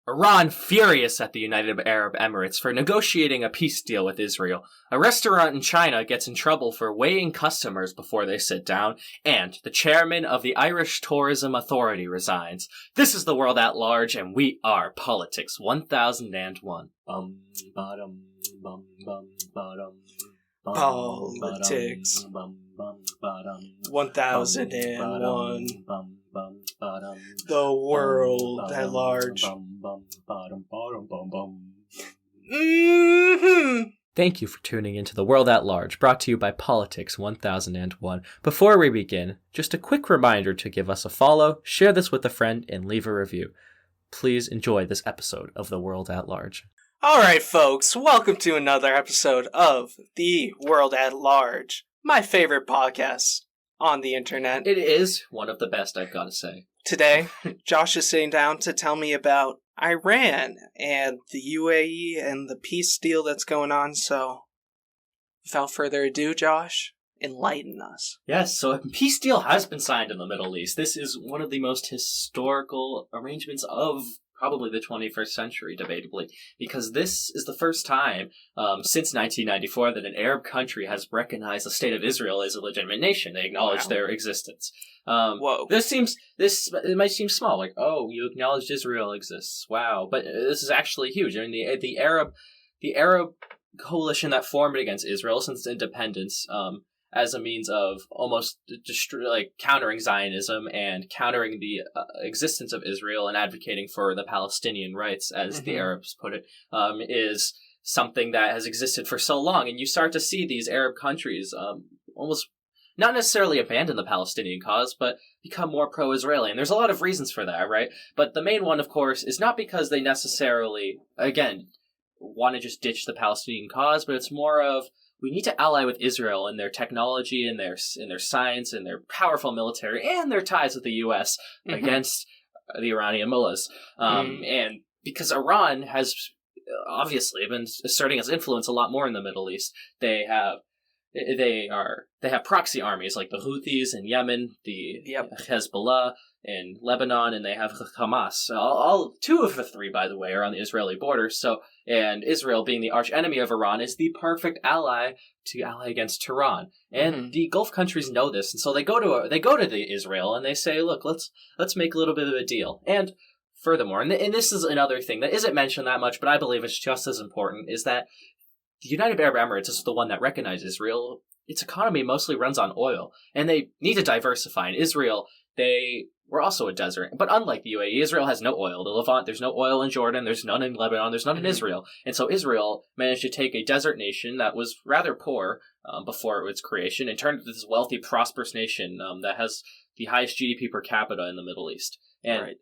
Iran furious at the United Arab Emirates for negotiating a peace deal with Israel. A restaurant in China gets in trouble for weighing customers before they sit down. And the chairman of the Irish Tourism Authority resigns. This is the world at large, and we are Politics 1001. Politics 1001. The world at large. Thank you for tuning into The World at Large, brought to you by Politics 1001. Before we begin, just a quick reminder to give us a follow, share this with a friend, and leave a review. Please enjoy this episode of The World at Large. Alright, folks, welcome to another episode of The World at Large, my favorite podcast on the internet. It is one of the best, I've got to say. Today, Josh is sitting down to tell me about Iran and the UAE and the peace deal that's going on, so without further ado, Josh, enlighten us. Yes, so a peace deal has been signed in the Middle East. This is one of the most historical arrangements of probably the 21st century, debatably, because this is the first time since 1994 that an Arab country has recognized the state of Israel as a legitimate nation. They acknowledge their existence. Whoa. It might seem small, like, oh, you acknowledged Israel exists. Wow. But this is actually huge. I mean, the Arab coalition that formed against Israel since independence, as a means of almost countering Zionism and countering the existence of Israel and advocating for the Palestinian rights, as the Arabs put it, is something that has existed for so long. And you start to see these Arab countries almost not necessarily abandon the Palestinian cause, but become more pro-Israeli. And there's a lot of reasons for that, right? But the main one, of course, is not because they necessarily, again, want to just ditch the Palestinian cause, but it's more of, we need to ally with Israel in their technology, in their science, in their powerful military, and their ties with the U.S. Against the Iranian mullahs. And because Iran has obviously been asserting its influence a lot more in the Middle East, they have proxy armies like the Houthis in Yemen, the Hezbollah in Lebanon, and they have Hamas. All two of the three, by the way, are on the Israeli border. So, and Israel, being the arch enemy of Iran, is the perfect ally to ally against Tehran. And the Gulf countries know this, and so they go to the Israel and they say, look, let's make a little bit of a deal. And furthermore, and this is another thing that isn't mentioned that much, but I believe it's just as important, is that the United Arab Emirates is the one that recognizes Israel. Its economy mostly runs on oil, and they need to diversify. In Israel, they were also a desert, but unlike the UAE, Israel has no oil. The Levant, there's no oil in Jordan, there's none in Lebanon, there's none in Israel. And so Israel managed to take a desert nation that was rather poor before its creation and turn it into this wealthy, prosperous nation that has the highest GDP per capita in the Middle East. And,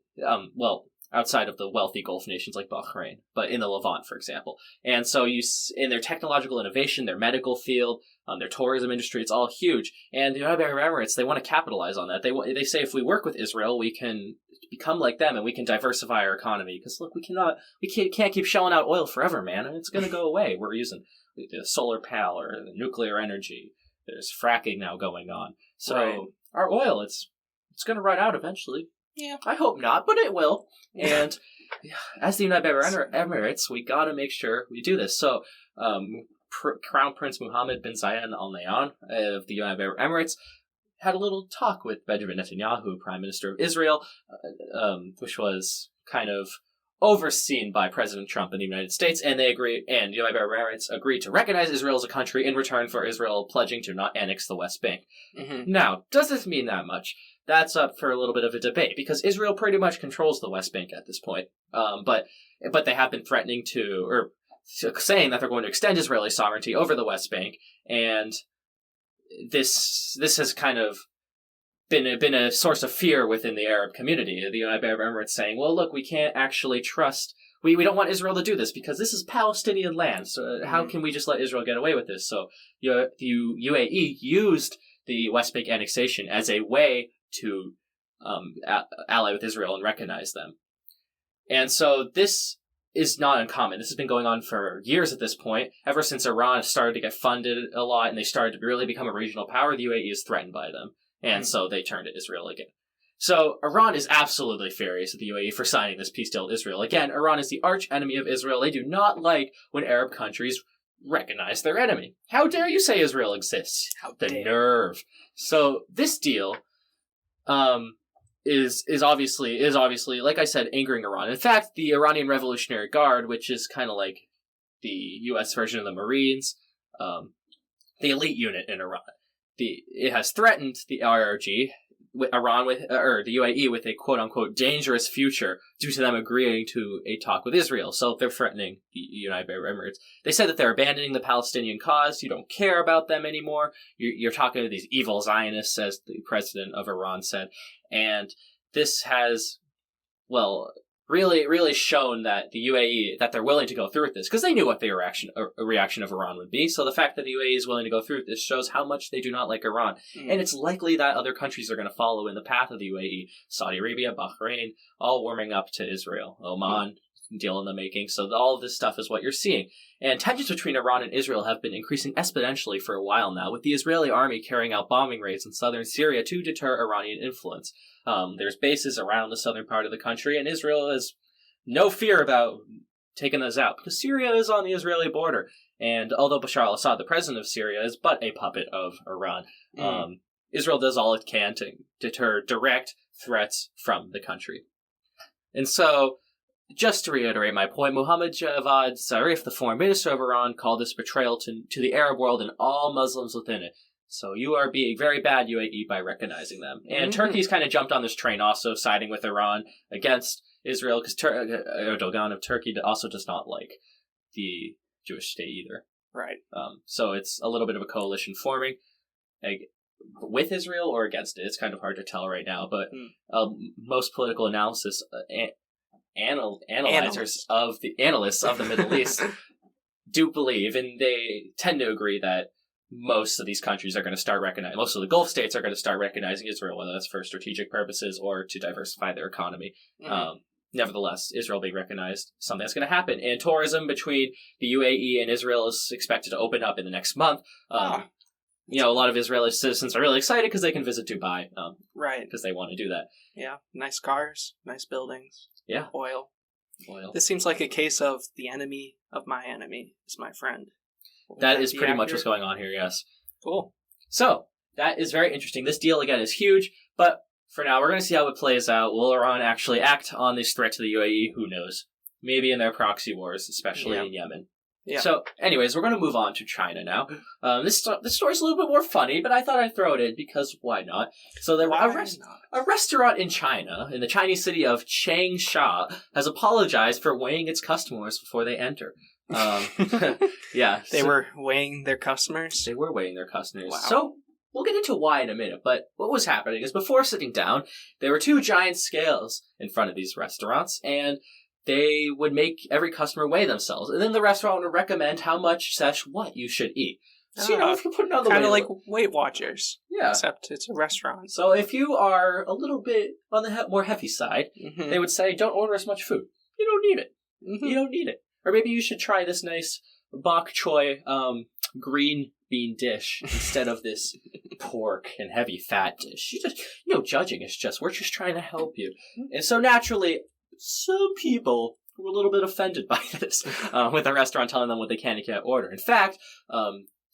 outside of the wealthy Gulf nations like Bahrain, but in the Levant, for example. And so in their technological innovation, their medical field, their tourism industry, it's all huge. And the United Arab Emirates, they want to capitalize on that. They say if we work with Israel, we can become like them and we can diversify our economy. Because look, we can't keep shelling out oil forever, man. It's going to go away. We're using solar power, nuclear energy. There's fracking now going on. So our oil, it's going to run out eventually. Yeah. I hope not, but it will. And as the United Arab Emirates, we got to make sure we do this. So, Crown Prince Mohammed bin Zayed Al Nahyan of the United Arab Emirates had a little talk with Benjamin Netanyahu, Prime Minister of Israel, which was kind of overseen by President Trump in the United States, and the United Arab Emirates agreed to recognize Israel as a country in return for Israel pledging to not annex the West Bank. Now, does this mean that much? That's up for a little bit of a debate, because Israel pretty much controls the West Bank at this point. But they have been threatening saying that they're going to extend Israeli sovereignty over the West Bank, and this has kind of been a source of fear within the Arab community. The United Arab Emirates saying, well, look, we can't actually trust. We don't want Israel to do this because this is Palestinian land. So how can we just let Israel get away with this? So the UAE used the West Bank annexation as a way to ally with Israel and recognize them. And so this is not uncommon. This has been going on for years at this point. Ever since Iran started to get funded a lot and they started to really become a regional power, the UAE is threatened by them. And so they turned to Israel again. So Iran is absolutely furious at the UAE for signing this peace deal with Israel. Again, Iran is the arch enemy of Israel. They do not like when Arab countries recognize their enemy. How dare you say Israel exists? The nerve. So this deal is obviously, like I said, angering Iran. In fact, the Iranian Revolutionary Guard, which is kind of like the U.S. version of the Marines, the elite unit in Iran, it has threatened the IRG, the UAE, with a quote-unquote dangerous future due to them agreeing to a talk with Israel. So they're threatening the United Arab Emirates. They said that they're abandoning the Palestinian cause. You don't care about them anymore. You're talking to these evil Zionists, as the president of Iran said. And this has, really shown that the UAE, that they're willing to go through with this, because they knew what the reaction of Iran would be. So the fact that the UAE is willing to go through with this shows how much they do not like Iran. And it's likely that other countries are going to follow in the path of the UAE. Saudi Arabia, Bahrain, all warming up to Israel. Oman, deal in the making. So all of this stuff is what you're seeing. And tensions between Iran and Israel have been increasing exponentially for a while now, with the Israeli army carrying out bombing raids in southern Syria to deter Iranian influence. There's bases around the southern part of the country, and Israel has no fear about taking those out, because Syria is on the Israeli border. And although Bashar al-Assad, the president of Syria, is but a puppet of Iran, Israel does all it can to deter direct threats from the country. And so, just to reiterate my point, Mohammad Javad Zarif, the foreign minister of Iran, called this betrayal to the Arab world and all Muslims within it. So you are being very bad, UAE, by recognizing them. And Turkey's kind of jumped on this train also, siding with Iran against Israel, because Erdogan of Turkey also does not like the Jewish state either. Right. So it's a little bit of a coalition forming with Israel or against it. It's kind of hard to tell right now, but most political analysis... analysts of the Middle East do believe, and they tend to agree, that most of these countries are going to start recognizing, most of the Gulf states are going to start recognizing Israel, whether that's for strategic purposes or to diversify their economy. Nevertheless, Israel being recognized, something that's going to happen. And tourism between the UAE and Israel is expected to open up in the next month. A lot of Israeli citizens are really excited because they can visit Dubai. Right. Because they want to do that. Yeah. Nice cars, nice buildings. Yeah. Oil. This seems like a case of the enemy of my enemy is my friend. That is pretty much what's going on here, yes. Cool. So, that is very interesting. This deal, again, is huge, but for now, we're going to see how it plays out. Will Iran actually act on this threat to the UAE? Who knows? Maybe in their proxy wars, especially in Yemen. Yeah. So, anyways, we're going to move on to China now. This story's a little bit more funny, but I thought I'd throw it in because why not? So, a restaurant in China, in the Chinese city of Changsha, has apologized for weighing its customers before they enter. They were weighing their customers? They were weighing their customers. Wow. So, we'll get into why in a minute, but what was happening is before sitting down, there were two giant scales in front of these restaurants, and they would make every customer weigh themselves. And then the restaurant would recommend how much what you should eat. So, if you're putting on the kind of like Weight Watchers. Yeah. Except it's a restaurant. So if you are a little bit on the more heavy side, they would say, don't order as much food. You don't need it. You don't need it. Or maybe you should try this nice bok choy green bean dish instead of this pork and heavy fat dish. Judging is just, we're just trying to help you. And so naturally, some people were a little bit offended by this, with the restaurant telling them what they can and can't order. In fact,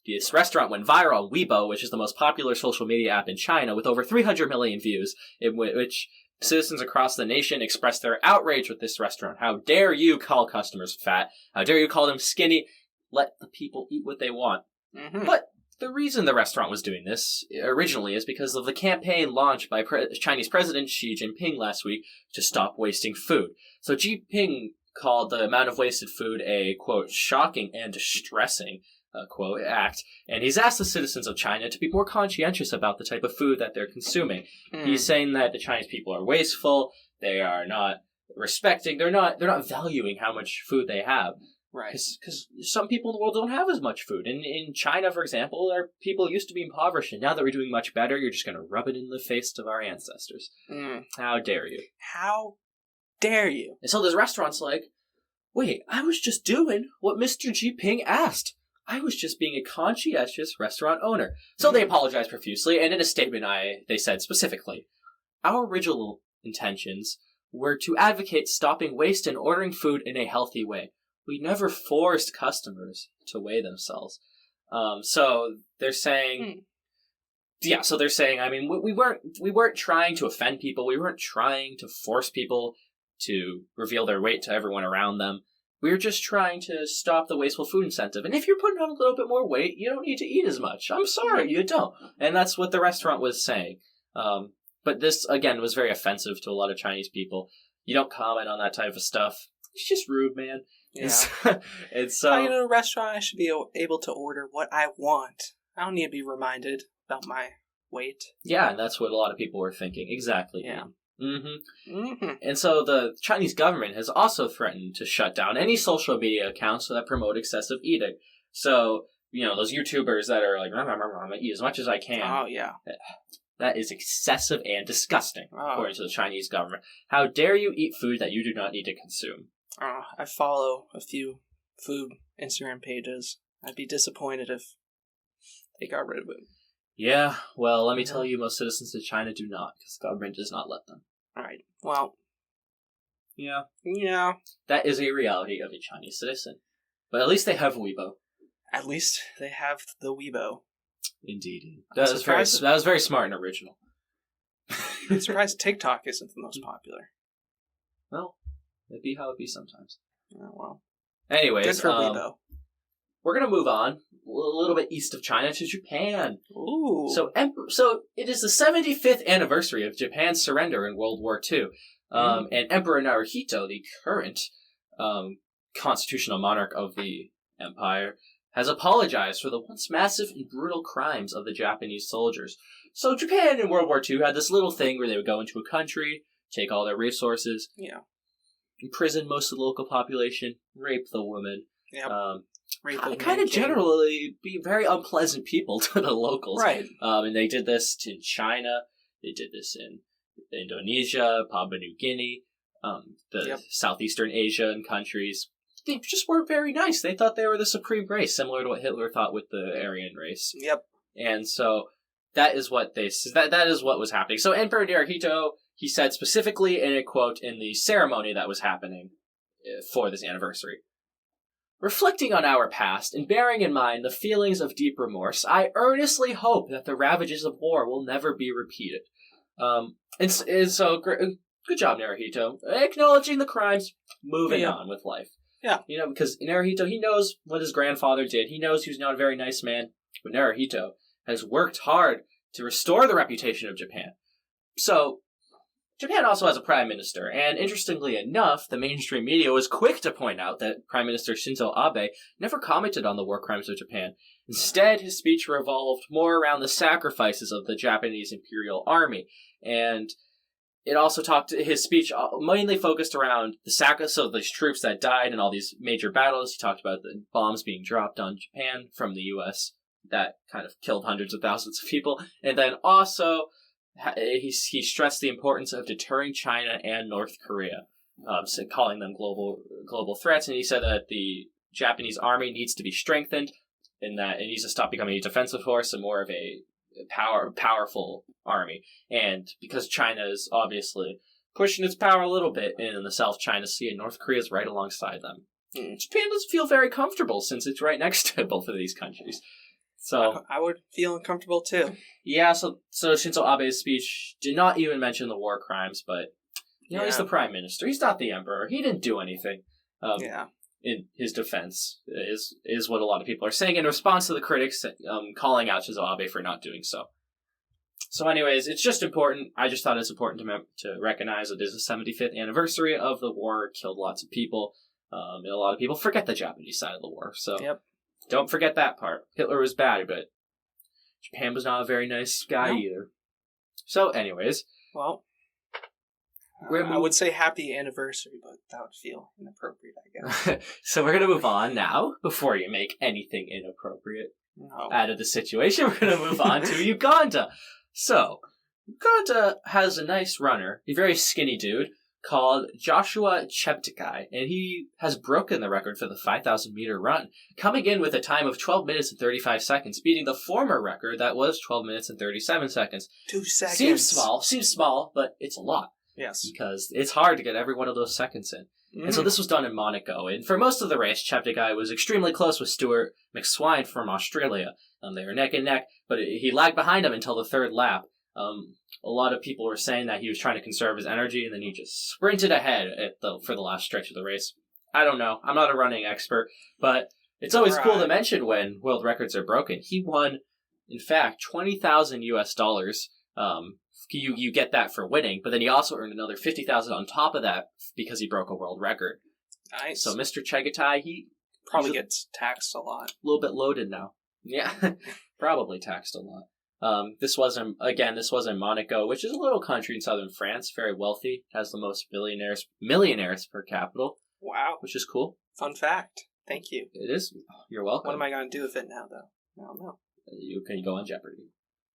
this restaurant went viral on Weibo, which is the most popular social media app in China, with over 300 million views, in which citizens across the nation expressed their outrage with this restaurant. How dare you call customers fat? How dare you call them skinny? Let the people eat what they want. But the reason the restaurant was doing this originally is because of the campaign launched by Chinese President Xi Jinping last week to stop wasting food. So Jinping called the amount of wasted food a, quote, shocking and distressing, quote, act. And he's asked the citizens of China to be more conscientious about the type of food that they're consuming. He's saying that the Chinese people are wasteful, they are not respecting, they're not valuing how much food they have. Right. Because some people in the world don't have as much food. In China, for example, our people used to be impoverished, and now that we're doing much better, you're just going to rub it in the face of our ancestors. How dare you? How dare you? And so this restaurant's like, wait, I was just doing what Mr. Jinping asked. I was just being a conscientious restaurant owner. So they apologized profusely, and in a statement they said specifically, our original intentions were to advocate stopping waste and ordering food in a healthy way. We never forced customers to weigh themselves. So they're saying, so they're saying, I mean, we weren't trying to offend people. We weren't trying to force people to reveal their weight to everyone around them. We were just trying to stop the wasteful food incentive. And if you're putting on a little bit more weight, you don't need to eat as much. I'm sorry, you don't. And that's what the restaurant was saying. But this, again, was very offensive to a lot of Chinese people. You don't comment on that type of stuff. It's just rude, man. Yeah. And so, in a restaurant, I should be able to order what I want. I don't need to be reminded about my weight. Yeah, and that's what a lot of people were thinking. Exactly. Yeah. And so the Chinese government has also threatened to shut down any social media accounts that promote excessive eating. So, those YouTubers that are like, I'm going to eat as much as I can. Oh, yeah. That is excessive and disgusting, according to the Chinese government. How dare you eat food that you do not need to consume? I follow a few food Instagram pages. I'd be disappointed if they got rid of it. Yeah, well, let me tell you, most citizens of China do not, because the government does not let them. All right, well. Yeah. That is a reality of a Chinese citizen. But at least they have Weibo. At least they have the Weibo. Indeed. That was very smart and original. I'm surprised TikTok isn't the most popular. Well, it'd be how it be sometimes. Oh, well. Anyways, good for Weibo. We're going to move on a little bit east of China to Japan. Ooh. So it is the 75th anniversary of Japan's surrender in World War II. And Emperor Naruhito, the current constitutional monarch of the empire, has apologized for the once massive and brutal crimes of the Japanese soldiers. So Japan in World War II had this little thing where they would go into a country, take all their resources, imprison most of the local population, rape the woman, kind of generally be very unpleasant people to the locals. Right. And they did this in China, they did this in Indonesia, Papua New Guinea, Southeastern Asian countries. They just weren't very nice. They thought they were the supreme race, similar to what Hitler thought with the Aryan race. Yep. And so that is what that is what was happening. So Emperor Naruhito, he said specifically in a quote in the ceremony that was happening for this anniversary, reflecting on our past and bearing in mind the feelings of deep remorse, I earnestly hope that the ravages of war will never be repeated. And so good job, Naruhito, acknowledging the crimes, moving on with life. Yeah. Because Naruhito, he knows what his grandfather did. He knows he was not a very nice man. But Naruhito has worked hard to restore the reputation of Japan. So, Japan also has a prime minister. And interestingly enough, the mainstream media was quick to point out that Prime Minister Shinzo Abe never commented on the war crimes of Japan. Instead, his speech revolved more around the sacrifices of the Japanese Imperial Army. And it also his speech mainly focused around so these troops that died in all these major battles. He talked about the bombs being dropped on Japan from the U.S. that kind of killed hundreds of thousands of people. And then also, he stressed the importance of deterring China and North Korea, calling them global threats. And he said that the Japanese army needs to be strengthened, and that it needs to stop becoming a defensive force and more of a powerful army. And because China is obviously pushing its power a little bit in the South China Sea, and North Korea is right alongside them. Japan doesn't feel very comfortable since it's right next to both of these countries. So I would feel uncomfortable too. Yeah, so Shinzo Abe's speech did not even mention the war crimes, but he's the prime minister. He's not the emperor. He didn't do anything. In his defense is what a lot of people are saying in response to the critics calling out Shinzo Abe for not doing so. So anyways, it's just important. I just thought it's important to recognize that it is the 75th anniversary of the war. It killed lots of people. And a lot of people forget the Japanese side of the war. So don't forget that part. Hitler was bad, but Japan was not a very nice guy either. So anyways. Well, I would say happy anniversary, but that would feel inappropriate, I guess. So we're going to move on now, before you make anything inappropriate out of the situation. We're going to move on to Uganda. So, Uganda has a nice runner, a very skinny dude, called Joshua Cheptegei, and he has broken the record for the 5,000-meter run, coming in with a time of 12 minutes and 35 seconds, beating the former record that was 12 minutes and 37 seconds. 2 seconds. Seems small, but it's a lot. Yes. Because it's hard to get every one of those seconds in. And so this was done in Monaco, and for most of the race, Cheptegei was extremely close with Stuart McSwine from Australia. They were neck and neck, but he lagged behind him until the third lap. A lot of people were saying that he was trying to conserve his energy, and then he just sprinted ahead for the last stretch of the race. I don't know. I'm not a running expert, but it's always cool to mention when world records are broken. He won, in fact, $20,000 US. You get that for winning, but then he also earned another $50,000 on top of that because he broke a world record. Nice. So Mr. Cheptegei, he probably gets taxed a lot. A little bit loaded now. Yeah, probably taxed a lot. This was in Monaco, which is a little country in southern France, very wealthy, has the most millionaires per capita. Wow. Which is cool. Fun fact. Thank you. It is. You're welcome. What am I going to do with it now, though? I don't know. You can go on Jeopardy.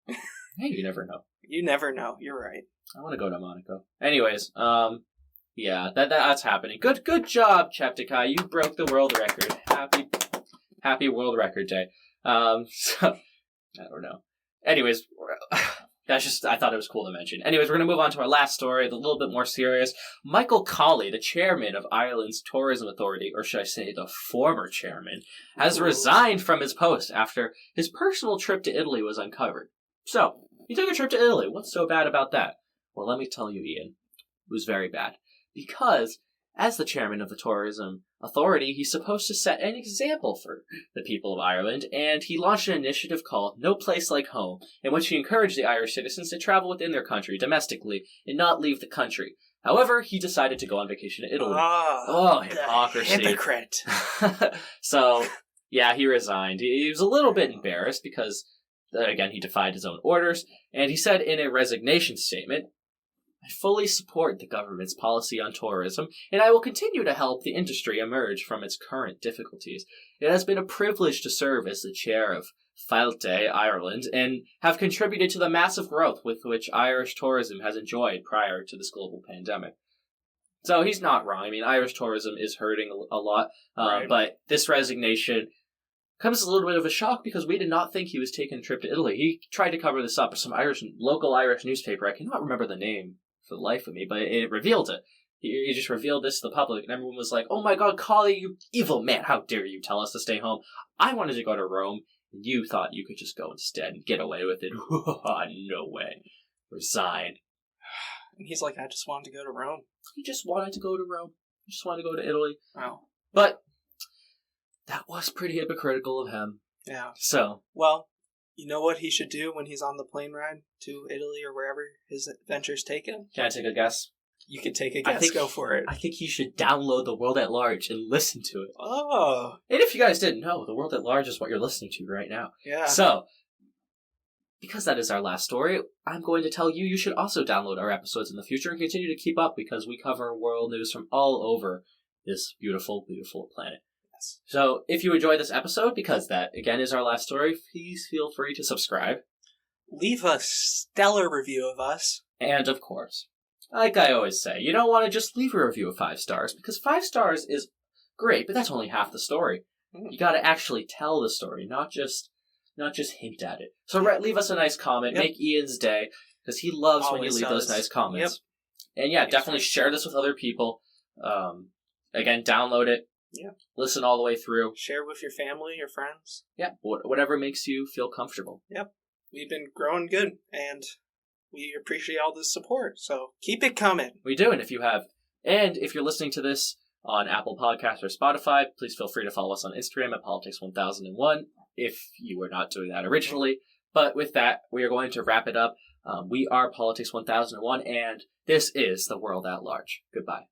Hey, you never know. You never know. You're right. I want to go to Monaco. Anyways, yeah, that's happening. Good job, Cheptegei. You broke the world record. Happy World Record Day. So I don't know. Anyways, I thought it was cool to mention. Anyways, we're going to move on to our last story, a little bit more serious. Michael Colley, the chairman of Ireland's tourism authority, or should I say the former chairman, has resigned from his post after his personal trip to Italy was uncovered. So, he took a trip to Italy. What's so bad about that? Well, let me tell you, Ian. It was very bad. Because, as the chairman of the tourism authority, he's supposed to set an example for the people of Ireland, and he launched an initiative called No Place Like Home, in which he encouraged the Irish citizens to travel within their country domestically and not leave the country. However, he decided to go on vacation to Italy. Hypocrisy. Hypocrite. So, yeah, he resigned. He was a little bit embarrassed because, again, he defied his own orders, and he said in a resignation statement, I fully support the government's policy on tourism, and I will continue to help the industry emerge from its current difficulties. It has been a privilege to serve as the chair of Fáilte Ireland and have contributed to the massive growth with which Irish tourism has enjoyed prior to this global pandemic. So he's not wrong. I mean, Irish tourism is hurting a lot, right. But this resignation comes as a little bit of a shock because we did not think he was taking a trip to Italy. He tried to cover this up with some local Irish newspaper. I cannot remember the name for the life of me, but it revealed it. He just revealed this to the public, and everyone was like, oh my god, Colley, you evil man, how dare you tell us to stay home? I wanted to go to Rome, and you thought you could just go instead and get away with it. No way. Resign. And he's like, I just wanted to go to Rome. He just wanted to go to Rome. He just wanted to go to Italy. Wow. But that was pretty hypocritical of him. Yeah. So. Well, you know what he should do when he's on the plane ride to Italy or wherever his adventures take him? Can I take a guess? You can take a guess. Go for it. I think he should download The World at Large and listen to it. Oh. And if you guys didn't know, The World at Large is what you're listening to right now. Yeah. So, because that is our last story, I'm going to tell you you should also download our episodes in the future and continue to keep up because we cover world news from all over this beautiful, beautiful planet. Yes. So, if you enjoyed this episode, because that, again, is our last story, please feel free to subscribe. Leave a stellar review of us. And, of course, like I always say, you don't want to just leave a review of 5 stars, because 5 stars is great, but that's only half the story. You got to actually tell the story, not just hint at it. So leave us a nice comment, make Ian's day, because he loves when you leave those nice comments. Yep. And yeah, definitely share this with other people. Again, download it. Yeah. Listen all the way through. Share with your family, your friends. Yeah, whatever makes you feel comfortable. Yep. We've been growing good, and we appreciate all this support, so keep it coming. We do, and if you're listening to this on Apple Podcasts or Spotify, please feel free to follow us on Instagram at Politics1001 if you were not doing that originally. But with that, we are going to wrap it up. We are Politics1001, and this is The World at Large. Goodbye.